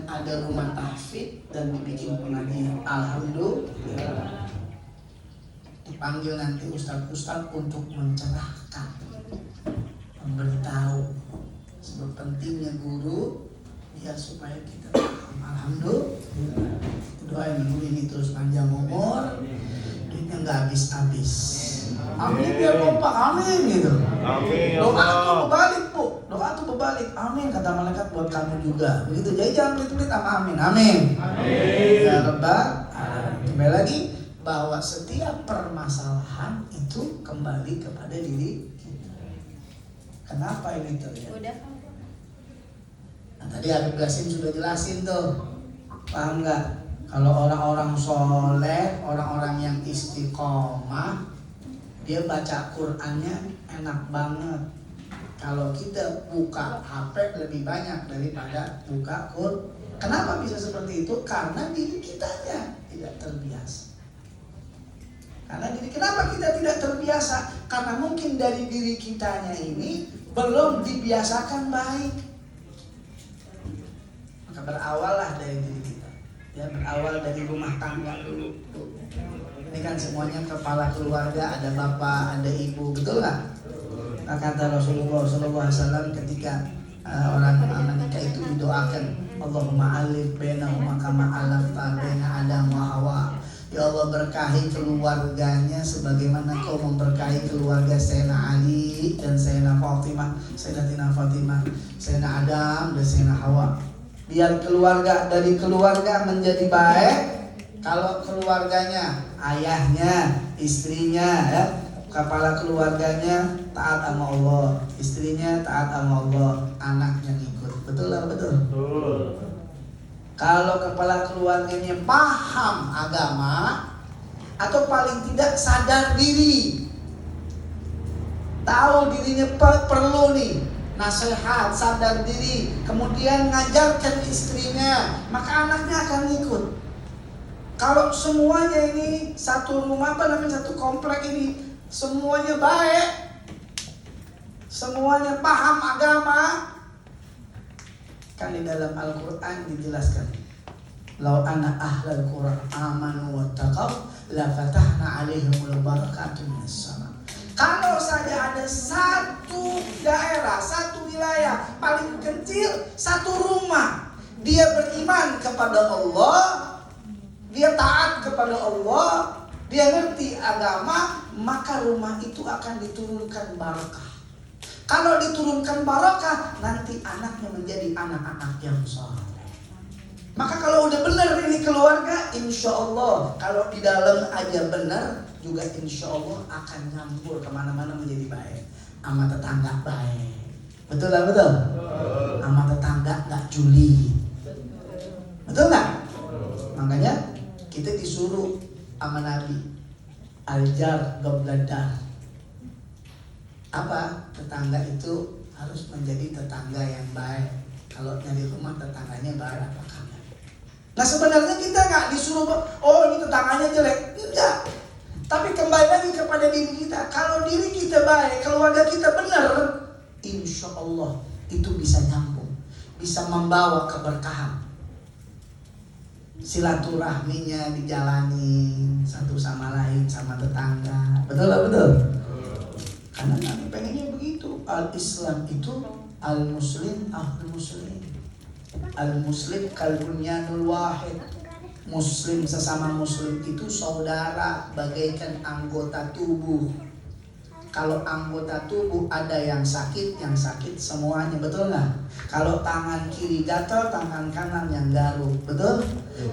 ada rumah tahfidz dan dibikin pengajian. Alhamdulillah. Dipanggil nanti ustadz-ustadz untuk mencerahkan, memberitahu sebab pentingnya guru biar supaya kita paham. Alhamdulillah. Doain guru ini terus panjang umur, duitnya nggak habis-habis. Amin biar kompak, amin gitu. Amin. Doa tuh berbalik bu, doa tuh berbalik. Amin kata malaikat buat kamu juga. Begitu. Jadi jangan pelit-pelit sama amin. Amin. Amin. Ya Rabbal Alamin. Kembali lagi bahwa setiap permasalahan itu kembali kepada diri kita. Kenapa ini terjadi? Nah, tadi Habib Qasim sudah jelasin tuh. Paham nggak? Kalau orang-orang soleh, orang-orang yang istiqomah, dia baca Qur'annya enak banget. Kalau kita buka HP lebih banyak daripada buka Qur'an. Kenapa bisa seperti itu? Karena diri kitanya tidak terbiasa. Kenapa kita tidak terbiasa? Karena mungkin dari diri kitanya ini belum dibiasakan baik. Maka berawallah dari diri kita. Ya, berawal dari rumah tangga dulu. Ini kan semuanya kepala keluarga, ada bapak, ada ibu, betul nggak? Kata Rasulullah SAW ketika orang menikah itu didoakan, Allahumma alif bainahuma kama alafta baina Adam wa Hawa. Ya Allah, berkahi keluarganya sebagaimana kau memberkahi keluarga Sayyidina Ali dan Sayyidina Fatimah, Sayyidatina Fatimah, Sayyidina Adam dan Sayyidina Hawa. Biar keluarga dari keluarga menjadi baik. Kalau keluarganya, ayahnya, istrinya, ya, kepala keluarganya taat sama Allah, istrinya taat sama Allah, anaknya ngikut. Betul lah, betul. Kalau kepala keluarganya paham agama atau paling tidak sadar diri, tahu dirinya perlu nih nasihat, sadar diri, kemudian ngajarkan istrinya, maka anaknya akan ngikut. Kalau semuanya ini satu rumah, satu komplek ini semuanya baik, semuanya paham agama, kan di dalam Al-Quran dijelaskan, lau anna ahlal Quran amanu wattaqaw la fatahna alaihimul barakatuh minas sama. Kalau saja ada satu daerah, satu wilayah paling kecil, satu rumah, dia beriman kepada Allah, dia taat kepada Allah, dia ngerti agama, maka rumah itu akan diturunkan barakah. Kalau diturunkan barakah, nanti anaknya menjadi anak-anak yang saleh. Maka kalau udah benar ini keluarga, insya Allah kalau di dalam aja benar, juga insya Allah akan nyampur kemana-mana menjadi baik. Sama tetangga baik, betul lah, betul. Sama tetangga nggak juli, betul nggak? Makanya kita disuruh sama Nabi aljar gobladar. Apa? Tetangga itu harus menjadi tetangga yang baik. Kalau nyari rumah tetangganya baik apa kagak? Nah sebenarnya kita nggak disuruh, oh ini tetangganya jelek, enggak. Tapi kembali lagi kepada diri kita. Kalau diri kita baik, keluarga kita benar, insya Allah itu bisa nyambung, bisa membawa keberkahan. Silaturahminya dijalani satu sama lain, sama tetangga, betul lah, betul. Karena Nabi pengennya begitu. Al-Islam itu al-muslim al-muslim. Al-muslim kalbunyanul wahid. Muslim sesama muslim itu saudara, bagaikan anggota tubuh. Kalau anggota tubuh ada yang sakit semuanya, betul nggak? Kalau tangan kiri gatal, tangan kanan yang garuk, betul?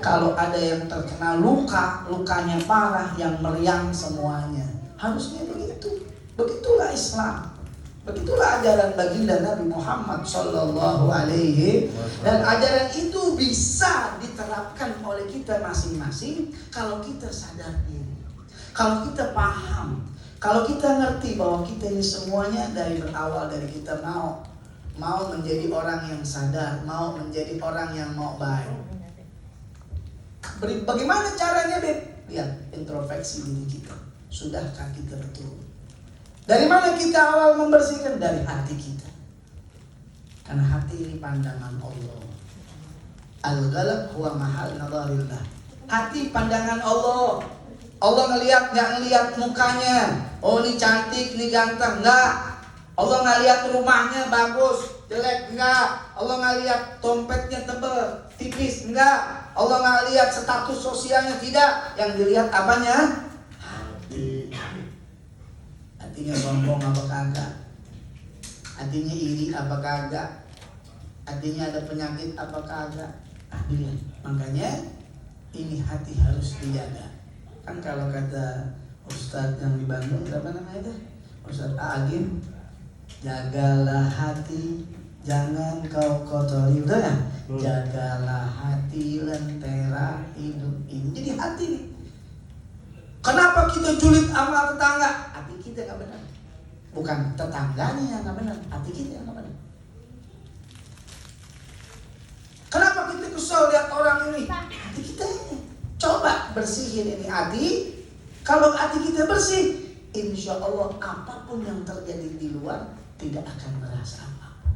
Kalau ada yang terkena luka, lukanya parah, yang meriang semuanya. Harusnya begitu. Begitulah Islam. Begitulah ajaran baginda Nabi Muhammad Sallallahu Alaihi. Dan ajaran itu bisa diterapkan oleh kita masing-masing kalau kita sadar diri, kalau kita paham, kalau kita ngerti bahwa kita ini semuanya berawal dari kita mau menjadi orang yang sadar, mau menjadi orang yang mau baik. Bagaimana caranya, Beb? Lihat introspeksi diri kita. Sudahkah kita betul? Dari mana kita awal membersihkan? Dari hati kita. Karena hati ini pandangan Allah. Al-qalb huwa mahal nadharillah. Hati pandangan Allah. Allah ngelihat, nggak ngelihat mukanya. Oh ini cantik, ini ganteng, enggak. Allah nggak lihat rumahnya bagus, jelek, enggak. Allah nggak lihat dompetnya tebel, tipis, enggak. Allah nggak lihat status sosialnya, tidak. Yang dilihat apanya? Hati. Hatinya sombong apa kagak? Hatinya iri apa kagak? Hatinya ada penyakit apa kagak? Dilihat. Makanya ini hati harus dijaga. Kan kalau kata Ustadz yang di Bandung, apa namanya itu? Ustadz Agim, jagalah hati, jangan kau kotori, betul ya? Jagalah hati, lentera hidup ini. Jadi hati nih. Kenapa kita julid sama tetangga? Hati kita nggak benar. Bukan tetangganya yang nggak benar, hati kita yang nggak benar. Kenapa kita kesal lihat orang ini? Hati kita ini. Coba bersihin ini hati. Kalau hati kita bersih, insya Allah apapun yang terjadi di luar tidak akan merasa apa.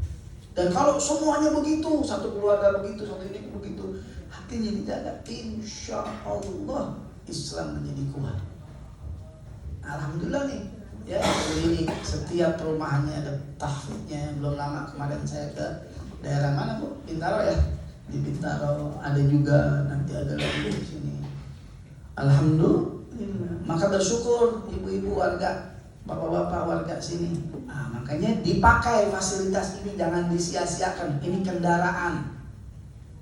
Dan kalau semuanya begitu, satu keluarga begitu, satu ini begitu, hatinya dijaga, insya Allah Islam menjadi kuat. Alhamdulillah nih, ya ini setiap perumahannya ada tahfidnya. Belum lama kemarin saya ke daerah mana Bu? Bintaro ya. Di Bintaro ada juga, nanti ada lagi di sini. Alhamdulillah. Maka bersyukur ibu-ibu warga, bapak-bapak warga sini. Nah, makanya dipakai fasilitas ini, jangan disia-siakan. Ini kendaraan.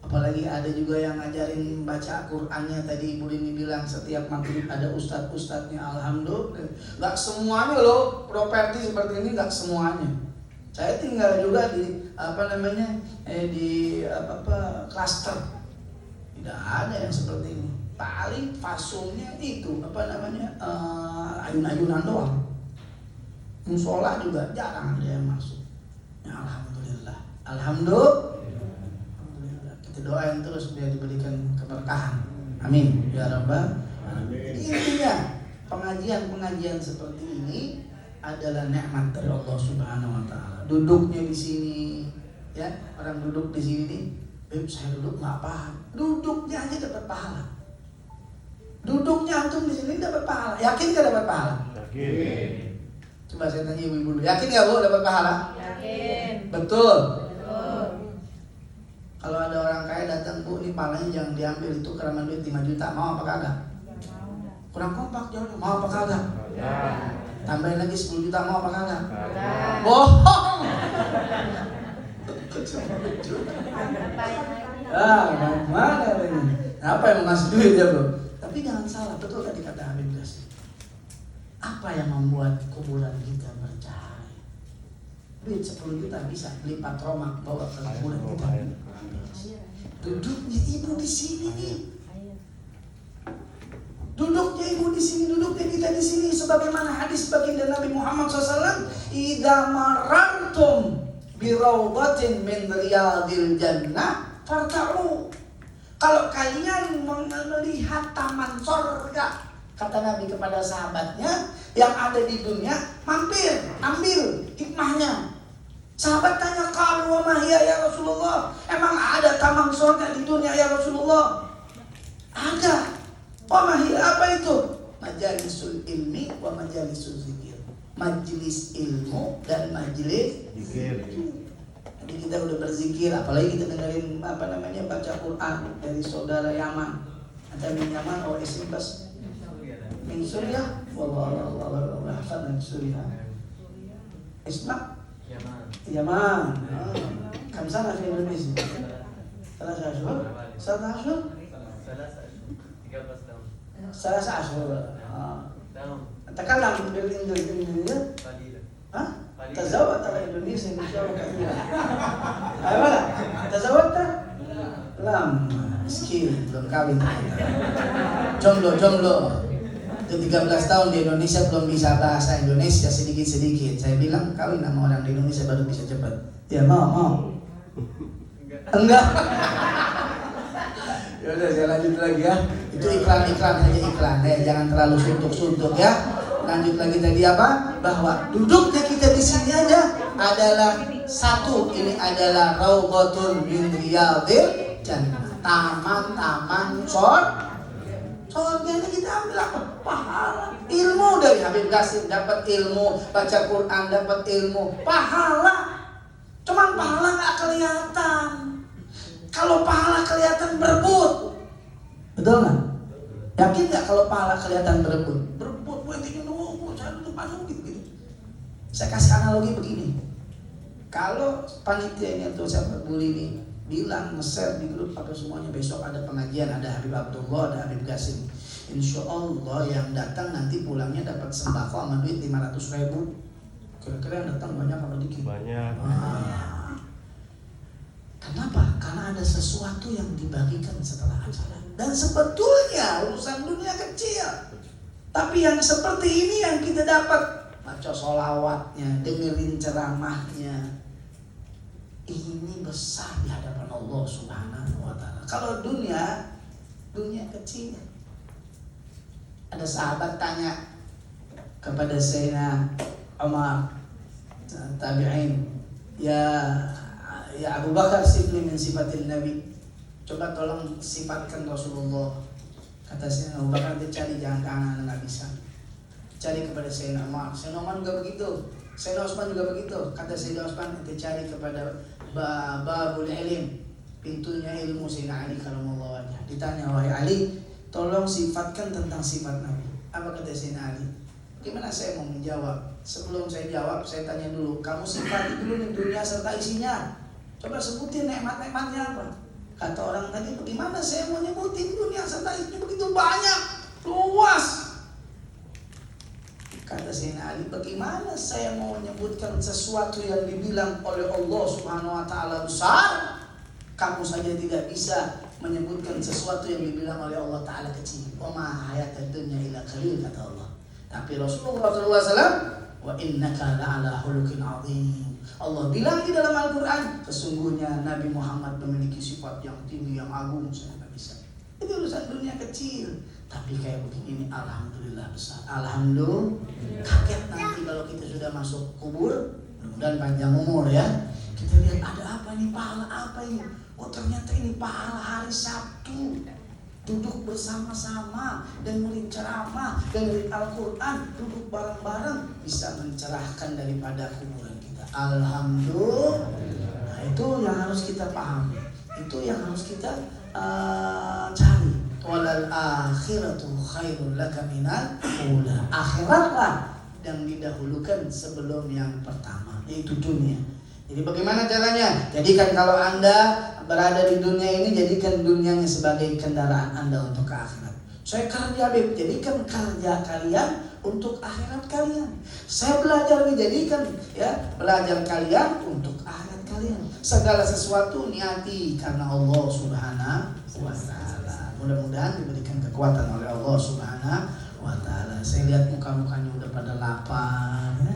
Apalagi ada juga yang ngajarin baca Qur'annya. Tadi Ibu Rini bilang setiap maghrib ada ustadz-ustadznya. Alhamdulillah. Gak semuanya loh properti seperti ini, gak semuanya. Saya tinggal juga di klaster. Tidak ada yang seperti ini. Paling fasumnya itu ayun-ayunan doang. Musola juga jarang ada yang masuk. Ya, alhamdulillah. Alhamdulillah. Kita doain terus biar diberikan keberkahan. Amin. Ya Rabbal Alamin. Intinya pengajian seperti ini adalah nikmat dari Allah Subhanahu Wa Taala. Duduknya di sini, ya orang duduk di sini nih. Saya duduk nggak paham. Duduknya aja dapat pahala. Duduknya antum di sini dapat pahala. Yakin gak dapat pahala? Yakin. Coba saya tanya ibu-ibu dulu. Yakin gak Bu dapat pahala? Yakin. Betul. Kalau ada orang kaya datang, Bu, ini pahalanya jangan diambil, itu keraman duit 5 juta. Mau apa kagak? Kurang kompak jawabnya. Mau apa kagak? Tambahin lagi 10 juta. Mau apa kagak? Bohong. Mana ini? Apa yang mau ngasih duit ya Bu? Tapi jangan salah, betul tadi kata Habib Ghazali. Apa yang membuat kuburan kita bercahaya? Duit 10 juta bisa beli patromak bawa ke kuburan kita. Duduknya ibu di sini nih. Duduknya ibu di sini, duduknya kita di sini. Sebagaimana hadis baginda Nabi Muhammad SAW, "Idza marartum bi rawdatin min riyadil jannah farta'u." Kalau kalian melihat taman surga, kata Nabi kepada sahabatnya yang ada di dunia, mampir, ambil hikmahnya. Sahabat tanya, "Qalu wa ma hiya ya Rasulullah?" Emang ada taman surga di dunia ya Rasulullah? Ada. Wa ma hiya, apa itu? Majalisul ilmi wa majalisul zikir. Majelis ilmu dan majelis zikir. Jadi kita udah berzikir, apalagi kita dengerin baca Quran dari saudara Yaman. Ada min Yaman atau Isimbas min Suriah, wallahu hafal min Suriah. Isma Yaman. Kam sana fi Indonesia? 3 ashhur. 3 ashhur. 3 ashhur. Takalam bil Indonesia. Hah? Tazawwaj ala Indonesia insyaallah kathira. Ayo lah. Tazawwaj tak? Lam. Miskin, belum kawin. Jomblo. Itu 13 tahun di Indonesia belum bisa bahasa Indonesia sedikit-sedikit. Saya bilang kawin sama orang di Indonesia baru bisa cepat. Ya mau. Enggak. Ya udah saya lanjut lagi ya. Itu iklan hanya iklan. Jangan terlalu suntuk-suntuk ya. Lanjut lagi tadi apa? Bahwa duduknya kita di sini aja adalah satu. Ini adalah raudhatun min riyadil jannah. taman-taman surga ini kita ambil apa? Pahala. Ilmu dari Habib Qasim dapat ilmu, baca Quran dapat ilmu, pahala. Cuman pahala nggak kelihatan. Kalau pahala kelihatan berebut, betul nggak? Yakin nggak kalau pahala kelihatan berebut? Berebut, gue tinggi dulu, saya dulu masuk gitu. Saya kasih analogi begini. Kalau panitia ini atau siapa bully ini bilang nge-share di grup apa semuanya besok ada pengajian, ada Habib Abdullah, ada Habib Qasim. Insya Allah yang datang nanti pulangnya dapat sembako sama duit 500.000. Kira-kira yang datang banyak apa dikit? Banyak. Kenapa? Karena ada sesuatu yang dibagikan setelah acara. Dan sebetulnya urusan dunia kecil. Tapi yang seperti ini yang kita dapat. Baca sholawatnya, dengerin ceramahnya. Ini besar di hadapan Allah Subhanahu wa ta'ala. Kalau dunia kecil. Ada sahabat tanya kepada Sayyidina Umar tabi'in, ya Abu Bakar, sifli min sifatil Nabi. Coba tolong sifatkan Rasulullah. Kata Sayyidina Abu Bakar, dia cari jangan kanan, nggak bisa. Cari kepada Sayyidina Umar. Sayyidina Umar juga begitu. Sayyidina Utsman juga begitu. Kata Sayyidina Utsman, kita cari kepada babul ilm, pintunya ilmu. Sayyidina Ali karamallahu wajhah ditanya, wahai Ali, tolong sifatkan tentang sifat Nabi. Apa kata Sayyidina Ali? Gimana saya mau menjawab? Sebelum saya jawab, saya tanya dulu, kamu sifati dulu nih dunia serta isinya. Coba sebutin nikmat-nikmatnya apa? Kata orang tadi, bagaimana saya mau nyebutin dunia serta isinya begitu banyak, luas. Kata Sayyidina Ali, bagaimana saya mau menyebutkan sesuatu yang dibilang oleh Allah Subhanahu wa ta'ala besar? Kamu saja tidak bisa menyebutkan sesuatu yang dibilang oleh Allah Ta'ala kecil. Wa ma hayatud dunya illa qalil, kata Allah. Tapi Rasulullah SAW, wa innaka la'ala khuluqin 'azim. Allah bilang di dalam Al-Quran, sesungguhnya Nabi Muhammad memiliki sifat yang tinggi, yang agung. Saya tidak bisa. Itu urusan dunia kecil. Tapi kayak begini, alhamdulillah besar. Alhamdulillah. Kaget nanti kalau kita sudah masuk kubur dan panjang umur ya. Kita lihat ada apa ini, pahala apa ini? Oh ternyata ini pahala hari Sabtu. Duduk bersama-sama, dengerin ceramah, dengerin Al-Quran, duduk bareng-bareng, bisa mencerahkan daripada kuburan kita. Alhamdulillah. Nah, itu yang harus kita pahami. Itu yang harus kita cari. Walal akhiratu khairul laka minal ula. Akhiratlah yang didahulukan sebelum yang pertama, yaitu dunia. Jadi bagaimana caranya? Jadikan kalau Anda berada di dunia ini, jadikan dunianya sebagai kendaraan Anda untuk ke akhirat. Saya kerja, Beb, jadikan kerja kalian untuk akhirat kalian. Saya belajar, dijadikan belajar kalian untuk akhirat kalian. Segala sesuatu niati karena Allah Subhanahu wa ta'ala. Mudah-mudahan diberikan kekuatan oleh Allah Subhanahu wa ta'ala. Saya lihat muka-mukanya udah pada lapar ya.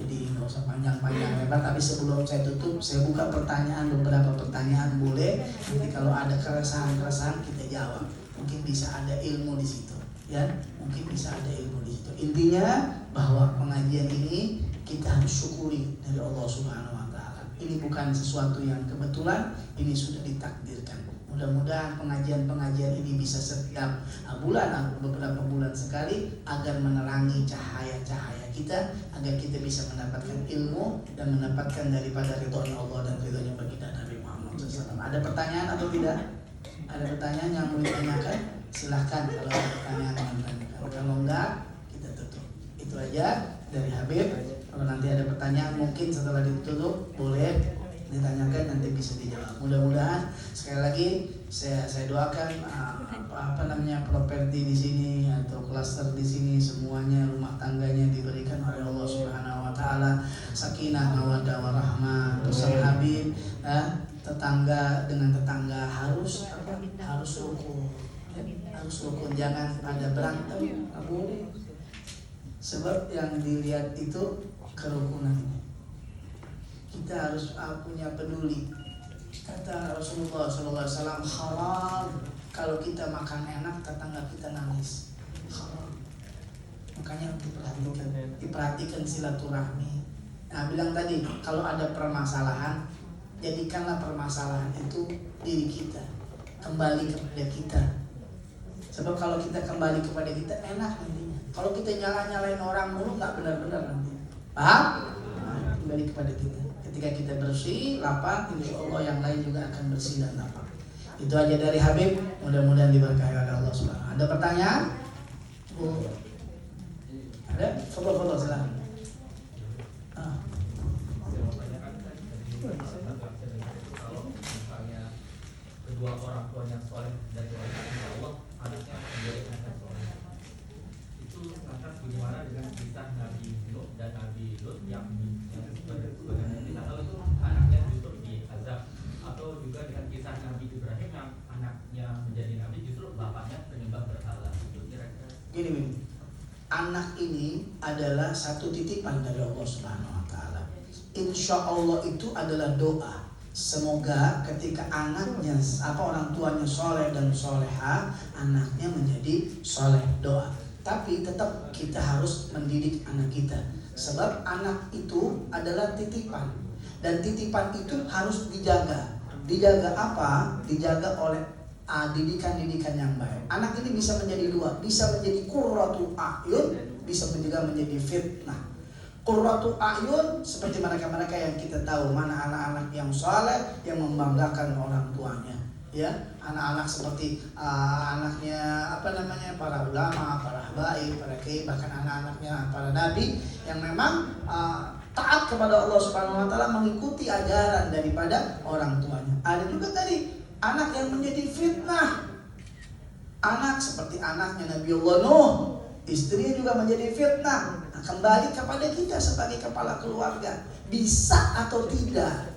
Jadi nggak usah panjang-panjang lebar. Tapi sebelum saya tutup, saya buka pertanyaan, beberapa pertanyaan boleh. Nanti kalau ada keresahan-keresahan kita jawab. Mungkin bisa ada ilmu di situ, ya. Mungkin bisa ada ilmu di situ. Intinya bahwa pengajian ini kita harus syukuri dari Allah Subhanahu wa ta'ala. Ini bukan sesuatu yang kebetulan, ini sudah ditakdirkan. Mudah-mudahan pengajian-pengajian ini bisa setiap bulan atau beberapa bulan sekali agar menerangi cahaya-cahaya kita, agar kita bisa mendapatkan ilmu dan mendapatkan daripada ridhonya Allah dan ridhonya baginda Nabi Muhammad SAW. Ada pertanyaan atau tidak? Ada pertanyaan yang mau ditanyakan? Silahkan kalau ada pertanyaan teman-teman. Kalau enggak, kita tutup. Itu aja dari Habib. Kalau nanti ada pertanyaan mungkin setelah ditutup boleh ditanyakan, nanti bisa dijawab. Mudah-mudahan sekali lagi saya doakan properti di sini atau klaster di sini semuanya rumah tangganya diberikan oleh Allah Subhanahu wa ta'ala sakinah mawaddah warahmah. Terus Habib tetangga dengan tetangga harus rukun. Harus rukun, jangan ada berantem, nggak boleh. Sebab yang dilihat itu kerukunan. Kita harus punya peduli. Kata Rasulullah SAW, haram kalau kita makan enak tetangga kita nangis. Haram. Makanya diperhatikan silaturahmi. Nah, bilang tadi kalau ada permasalahan, jadikanlah permasalahan itu diri kita. kembali kepada kita. Sebab kalau kita kembali kepada kita enak nantinya. Kalau kita nyalain orang mulu nggak benar-benar nanti. Paham? Kembali kepada kita. Ketika kita bersih, lapang, insya Allah yang lain juga akan bersih dan lapang. Itu aja dari Habib. Mudah-mudahan diberkahi oleh Allah Subhanahu. Ada pertanyaan? Ada? Foto-foto silakan. Kedua orang tua yang soleh dari Allah, anaknya menjadi anak soleh. Itu lantas bagaimana dengan kisah Nabi Nuh dan Nabi Lut yang sebenarnya kita tahu itu anaknya justru diazab, atau juga dengan kisah Nabi Ibrahim yang anaknya menjadi nabi justru bapaknya penyembah berhala. Itu kira-kira gini, anak ini adalah satu titipan dari Allah Subhanahu wa taala. Insya Allah itu adalah doa. Semoga ketika anaknya orang tuanya soleh dan soleha, anaknya menjadi soleh, doa. Tapi tetap kita harus mendidik anak kita. Sebab anak itu adalah titipan. Dan titipan itu harus dijaga. Dijaga apa? Dijaga oleh didikan-didikan yang baik. Anak ini bisa menjadi dua. Bisa menjadi qurratu a'yun, bisa juga menjadi fitnah. Qurratu a'yun seperti mereka-mereka yang kita tahu, mana anak-anak yang saleh yang membanggakan orang tuanya, ya, anak-anak seperti anaknya para ulama, para habaib, para kiai, bahkan anak-anaknya para nabi yang memang taat kepada Allah Subhanahu wa taala, mengikuti ajaran daripada orang tuanya. Ada juga tadi anak yang menjadi fitnah. Anak seperti anaknya Nabiullah Nuh, istrinya juga menjadi fitnah. Kembali kepada kita sebagai kepala keluarga, bisa atau tidak,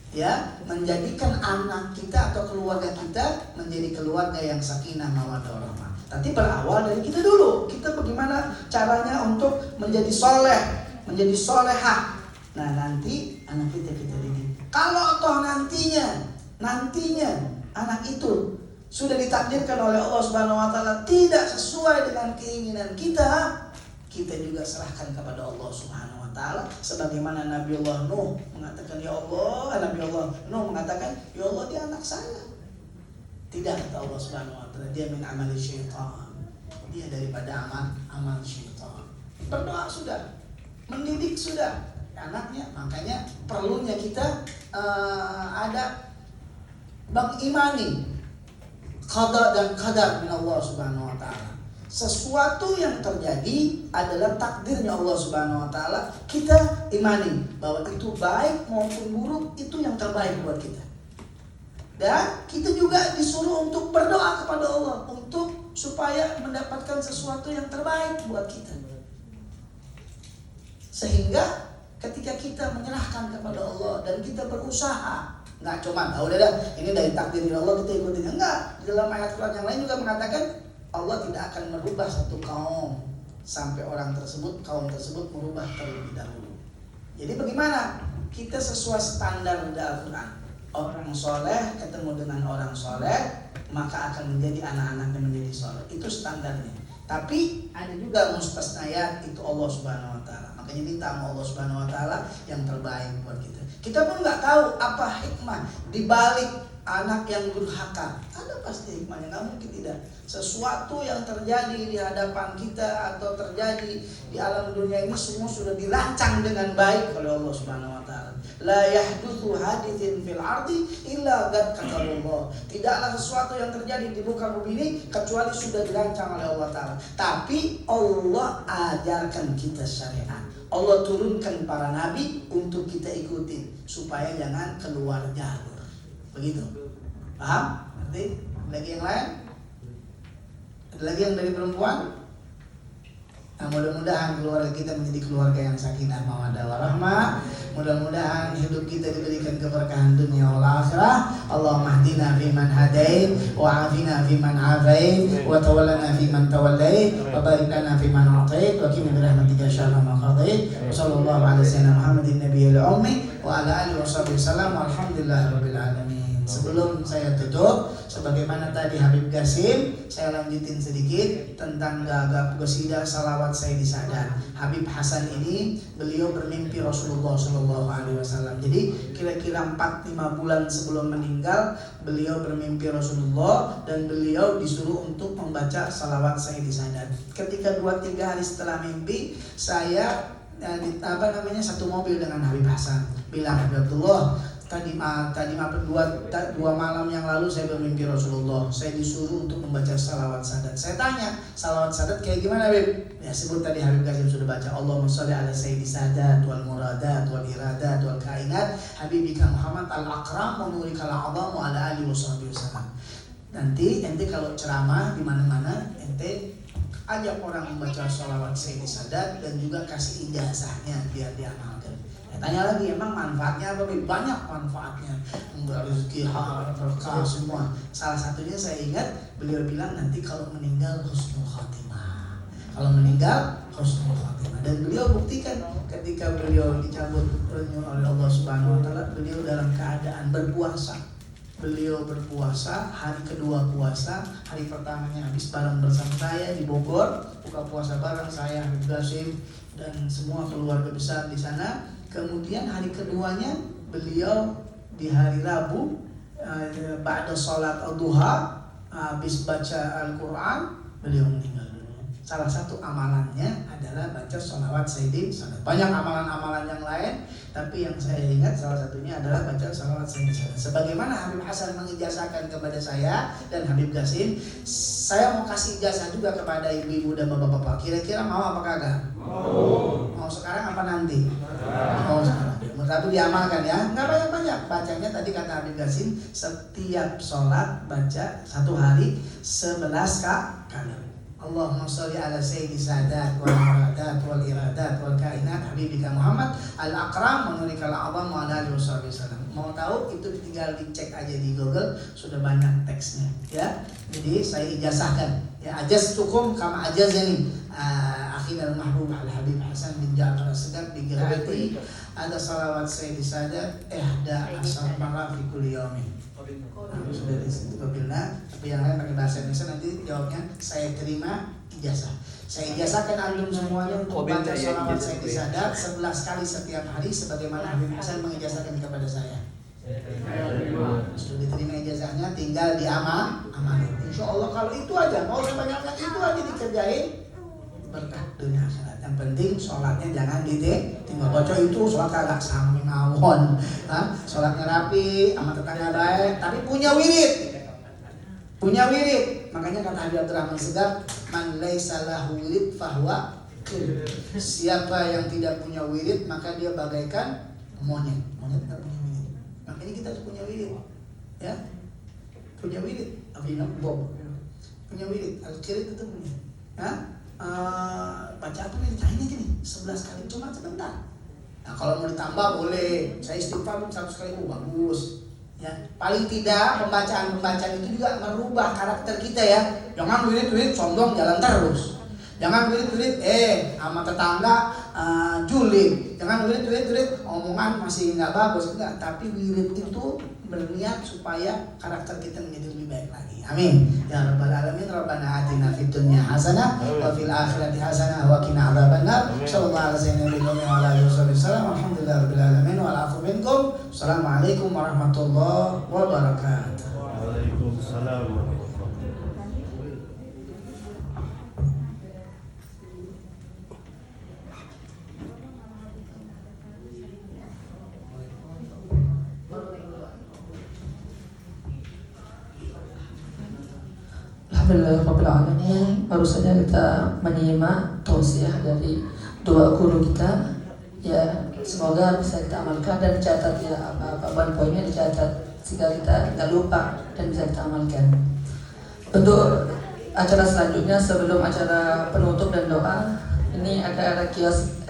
ya, menjadikan anak kita atau keluarga kita menjadi keluarga yang sakinah mawaddah warahmah. Tapi berawal dari kita dulu. Kita bagaimana caranya untuk menjadi soleh, menjadi solehah. Nah, nanti anak kita didik. Kalau toh nantinya anak itu sudah ditakdirkan oleh Allah Subhanahu wa taala tidak sesuai dengan keinginan kita, kita juga serahkan kepada Allah Subhanahu wa taala, sebagaimana Nabiullah Nuh mengatakan, ya Allah, Nabiullah Nuh mengatakan, ya Allah, dia anak saya. Tidak, kata Allah Subhanahu wa taala, dia min amali syaitan. Dia daripada amal syaitan. Berdoa sudah, mendidik sudah anaknya. Makanya perlunya kita ada mengimani qada dan qadar min Allah Subhanahu wa taala. Sesuatu yang terjadi adalah takdirnya Allah Subhanahu wa taala. Kita imani bahwa itu baik maupun buruk, itu yang terbaik buat kita. Dan kita juga disuruh untuk berdoa kepada Allah untuk supaya mendapatkan sesuatu yang terbaik buat kita. Sehingga ketika kita menyerahkan kepada Allah dan kita berusaha, nggak cuma udah ini dari takdir Allah kita ikutin, enggak. Di dalam ayat Quran yang lain juga mengatakan Allah tidak akan merubah satu kaum sampai kaum tersebut merubah terlebih dahulu. Jadi bagaimana? Kita sesuai standar dari Al-Quran. Orang soleh ketemu dengan orang soleh, maka akan menjadi anak-anaknya menjadi soleh. Itu standarnya. Tapi ada juga mustasnayat, itu Allah Subhanahu wa taala. Makanya minta sama Allah Subhanahu wa taala yang terbaik buat kita. Kita pun nggak tahu apa hikmah di balik anak yang durhaka. Ada pasti hikmahnya, nggak mungkin tidak. Sesuatu yang terjadi di hadapan kita atau terjadi di alam dunia ini semua sudah dirancang dengan baik oleh Allah Subhanahu wa taala. La yahdutsu haditsin fil ardi illa qad kataballah. Tidaklah sesuatu yang terjadi di muka bumi ini kecuali sudah dirancang oleh Allah taala. Tapi Allah ajarkan kita syariat. Allah turunkan para nabi untuk kita ikuti supaya jangan keluar jalur. Begitu. Paham? Nanti lagi yang lain? Ada lagi yang dari perempuan? Nah, mudah-mudahan keluarga kita menjadi keluarga yang sakinah mawaddah warahmah. Mudah-mudahan hidup kita diberikan keberkahan dunia wal akhirah. Allahumma hdina fiman hadait, wa afina fiman afait, wa tawallana fiman tawallait, wa barik lana fiman atait, wa qina bi rahmatika syarra ma qadait. Wa sallallahu ala sayyidina Muhammadin nabiyil ummi wa ala alihi wa sahbihi wasallam. Walhamdulillahirabbil alamin. Sebelum saya tutup, Sebagaimana tadi Habib Qasim, saya lanjutin sedikit tentang gagap qasidah salawat Sayyidi Sadat. Habib Hasan ini beliau bermimpi Rasulullah SAW. Jadi kira-kira 4-5 bulan sebelum meninggal, beliau bermimpi Rasulullah dan beliau disuruh untuk membaca salawat Sayyidi Sadat. Ketika 2-3 hari setelah mimpi, saya satu mobil dengan Habib Hasan. Bilang, Habib Abdullah, tadi dua malam yang lalu saya bermimpi Rasulullah. Saya disuruh untuk membaca salawat Sadat. Saya tanya, salawat Sadat kayak gimana, Habib? Ya sebut tadi Habib Qasim sudah baca. Allahumma sholli ala Sayyidi Sadat wal muradat wal iradat wal kainat habibika Muhammad al-akram wa nurikal a'zam wa ala alihi wasallam. Nanti ente kalau ceramah di mana-mana, ente ajak orang membaca salawat Sayyidi Sadat dan juga kasih ijazahnya biar diamalkan. Tanya lagi, emang manfaatnya apa? Banyak manfaatnya, rezeki, harta, berkah, semua. Salah satunya saya ingat beliau bilang nanti kalau meninggal husnul khatimah. Kalau meninggal husnul khatimah. Dan beliau buktikan ketika beliau dicabut oleh Allah Subhanahu Wa Taala, beliau dalam keadaan berpuasa. Beliau berpuasa, hari kedua puasa, hari pertamanya habis bareng bersama saya di Bogor, buka puasa bareng saya, Habib Qasim dan semua keluarga besar di sana. Kemudian hari keduanya beliau di hari Rabu ba'da salat al-duha, habis baca Al-Quran, beliau meninggal dunia. Salah satu amalannya adalah baca sholawat Sayyidi Sadat. Banyak amalan-amalan yang lain, tapi yang saya ingat salah satunya adalah baca sholawat Sayyidi Sadat. Sebagaimana Habib Hasan mengijazahkan kepada saya dan Habib Qasim, saya mau kasih ijazah juga kepada ibu-ibu dan bapak-bapak. Kira-kira mau apa kagak? Mau sekarang apa nanti? Mau sekarang. Tapi diamalkan ya, nggak banyak-banyak. Bacanya tadi kata Habib Qasim, setiap sholat baca satu hari 11 kali. Allahumma sholli ala Sayyidi Sadat wal muradat wal iradat wal kainat habibika Muhammad al-akram wa nurikal a'zam wa ala alihi wasallam. Mau tahu itu tinggal dicek aja di Google, sudah banyak teksnya ya. Jadi saya ijazahkan ya, ajaztukum kama ajazani akhina al-mahbub al-habib Hasan bin Ja'far as-Sadat bi qiraati ada salawat Sayyidi Sadat ihda asar marra fi kulli yawmin. Sudah di situ kebilna, tapi yang lain pakai bahasa Indonesia. Nanti jawabnya saya terima ijazah. Saya ijazahkan antum semuanya untuk baca salawat Sayyidi Sadat 11 kali setiap hari sebagaimana Habib Hasan mengijazahkan kepada saya. Sudah diterima ijazahnya, tinggal diamalin. Insya Allah kalau itu aja, mau sebanyak itu aja dikerjain, berkah dunia akhirat. Yang penting sholatnya jangan tinggal baca itu sholat agak sami mawon, sholatnya rapi, sama tetangga baik, tapi punya wirid. Makanya kata Habib Abdurrahman Segaf, man laisa lahu wirid fahuwa kir. Siapa yang tidak punya wirid maka dia bagaikan monyet. Monyet tidak punya wirid. Makanya kita harus punya wirid, ya. Punya wirid. Bob punya wirid. Al-Kirid itu punya. Baca apa nih? Cahin aja nih 11 kali, cuma sebentar. Nah kalau mau ditambah boleh. Saya istighfar 100 kali, bagus. Ya, paling tidak pembacaan itu juga merubah karakter kita ya. Jangan wirid sombong jalan terus. Jangan wirid sama tetangga julid. Jangan wirid omongan masih nggak bagus, enggak. Tapi wirid itu berniat supaya karakter kita menjadi lebih baik lagi. Amin. Ya rabbal alamin. Rabbana atina fid dunya hasanah wa fil akhirati hasanah wa qina adzabannar. Sallallahu alaihi wasallam. Alhamdulillahirabbil alamin wa afu minkum. Assalamualaikum warahmatullahi wabarakatuh. Waalaikumsalam. Alhamdulillahirrahmanirrahim. Baru saja kita menyimak tausiah dari dua guru kita. Ya, semoga bisa kita amalkan dan dicatat ya, apa poinnya dicatat sehingga kita tidak lupa dan bisa kita amalkan. Untuk acara selanjutnya sebelum acara penutup dan doa, ini ada kios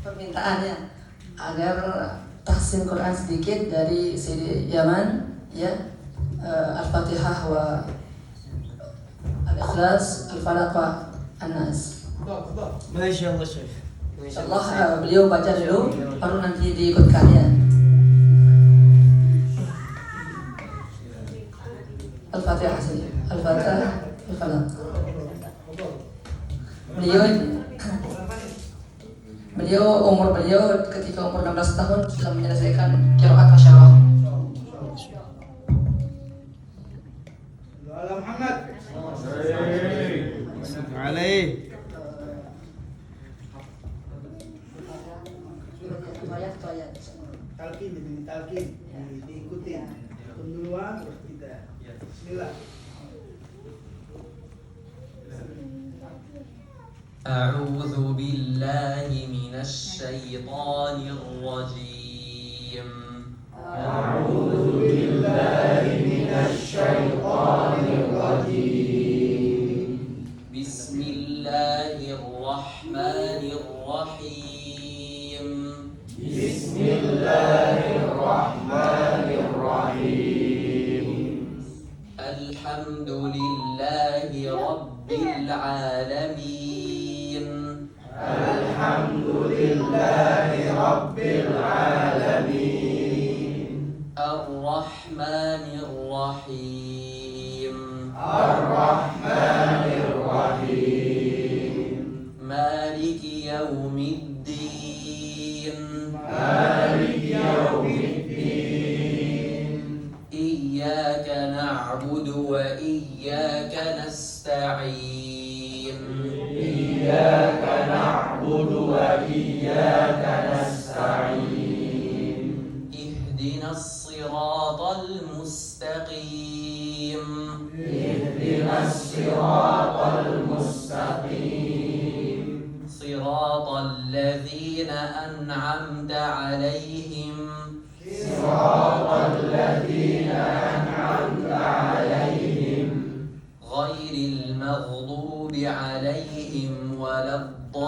permintaannya agar tahsin Quran sedikit dari Sidi Yaman ya, Al-Fatihah wa Al-Ikhlas, Al-Falaq wa An-Nas. Masyaallah Syekh. Insyaallah beliau baca dulu baru nanti diikut kalian. Al-Fatihah saja. Al-Fatihah, Al-Falaq. Umur beliau ketika umur 16 tahun sudah menyelesaikan qiraat asyarah. Muhammad. Alaih. Talqin, demi talqin, diikutin. Duluan terus kita. Bismillah. أعوذ بالله من الشيطان الرجيم. أعوذ بالله من الشيطان الرجيم. بسم الله الرحمن الرحيم. بسم الله الرحمن الرحيم. الحمد لله رب العالمين. الحمد لله رب العالمين. الرحمن الرحيم. الرحمن الرحيم. مالك يوم الدين. مالك يوم الدين. إياك نعبد وإياك نستعين. إياك نعبد وإياك نستعين. اهدنا الصراط المستقيم. اهدنا الصراط المستقيم. صراط الذين أنعمت عليهم. صراط الذين أنعمت عليهم. غير المغضوب عليهم ولا الضالين.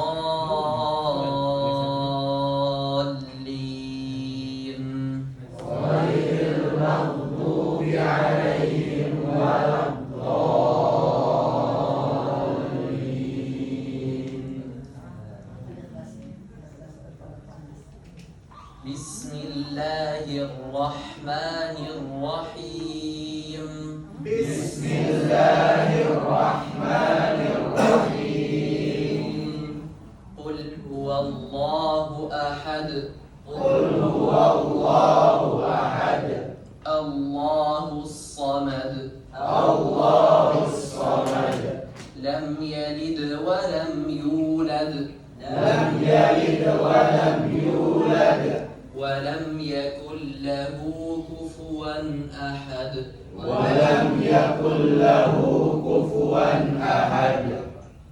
غير المغضوب عليهم ولا الضالين. بسم الله الرحمن الرحيم. بسم الله الرحمن الرحيم. قل هو الله أحد. قل هو الله أحد. الله الصمد. الله الصمد. لم يلد ولم يولد. لم يلد ولم يولد. ولم يكن له كفوا أحد. ولم يكن له كفوا أحد.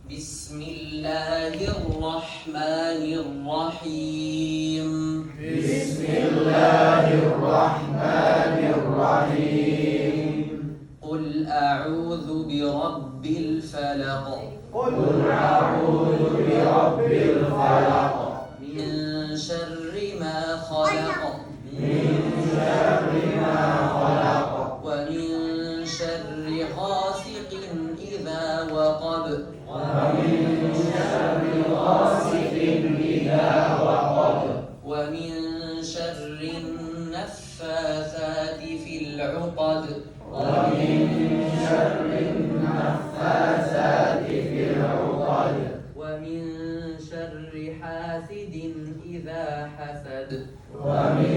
بسم الله الرحمن الرحيم. بسم الله الرحمن الرحيم. قل أعوذ برب الفلق. قل أعوذ برب الفلق. من شر ما خلق. من شر ما خلق. ومن شر غاسق إذا وقب. ومن شر غاسق إذا وقب. ومن شر النفاثات في العقد. ومن شر النفاثات في العقد. ومن شر حاسد إذا حسد. ومن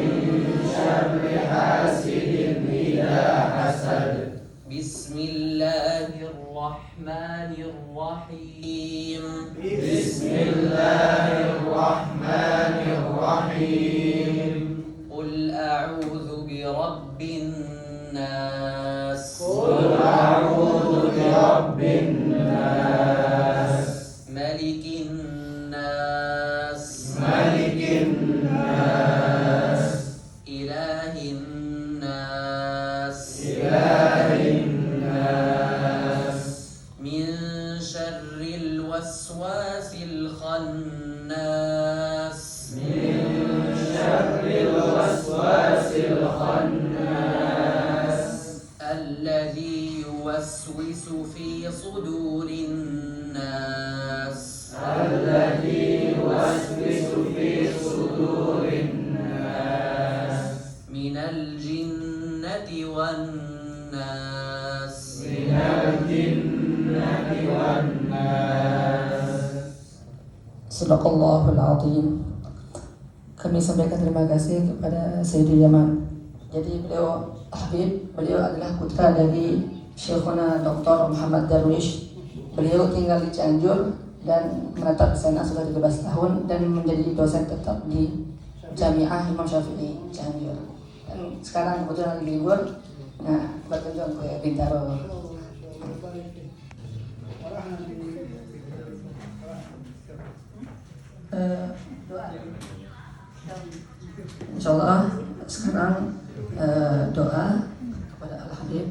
شر حاسد إذا حسد. بسم الله الرحمن الرحيم. بسم الله الرحمن الرحيم. قل أعوذ برب الناس. قل أعوذ برب الناس. ملك الناس. ملك الناس. إله الناس. إله الناس. من شر الوسواس الخناس. من شر الوسواس الخناس. الذي يوسوس في صدور الناس. الذي يوسوس في صدور الناس. من الجنة والناس. Sadaqallahul Azim. Kami sampaikan terima kasih kepada Sayyidi Yaman. Jadi beliau adalah putra dari Syekhuna Dr. Muhammad Darwish. Beliau tinggal di Cianjur dan menetap di sana sudah 13 tahun dan menjadi dosen tetap di Jamiah Imam Syafi'i Cianjur. Dan sekarang kebetulan lagi libur, nah berkunjung ke Bintaro. Insyaallah sekarang doa kepada Al-Habib.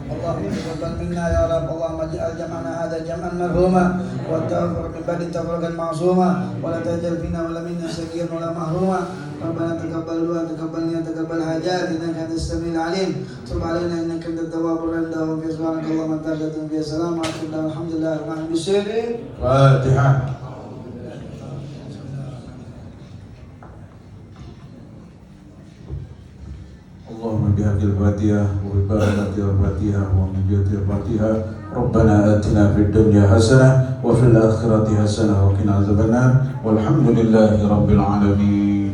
اللهم تقبل منا يا رب اللهم اجعل جمعنا هذا جمعا مرحوما والتفرق من بعد تفرقا معصوما ولا تجعل فينا ولا منا شقيا ولا محروما ربنا تقبل دعاء تقبل نية تقبل حاجات انك انت السميع العليم تب علينا انك انت التواب الرحيم وفي سبحانك اللهم تهجد في السلام والحمد لله رب العالمين بسر فاتحة. اللهم بحق الفاتحة وببركة الفاتحة ومن جهة الفاتحة ربنا آتنا في الدنيا حسنة وفي الآخرة حسنة وقنا عذاب النار والحمد لله رب العالمين.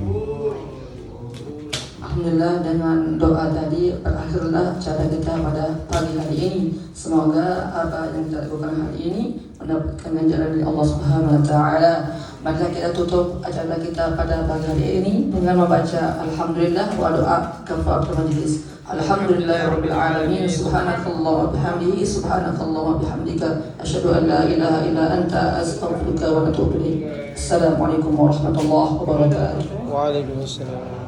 Alhamdulillah, dengan doa tadi berakhirlah acara kita pada pagi hari ini. Semoga apa yang kita lakukan hari ini mendapatkan ganjaran dari Allah Subhanahu wa taala. Maka kita tutup acara kita pada pagi hari ini dengan membaca alhamdulillah wa doa kafaratul majlis. Alhamdulillahirabbil alamin, subhanakallah wa bihamdihi, subhanakallah wa bihamdika, asyhadu an la ilaha illa anta, astaghfiruka wa atubu ilaik. Assalamualaikum warahmatullahi wabarakatuh. Waalaikumsalam.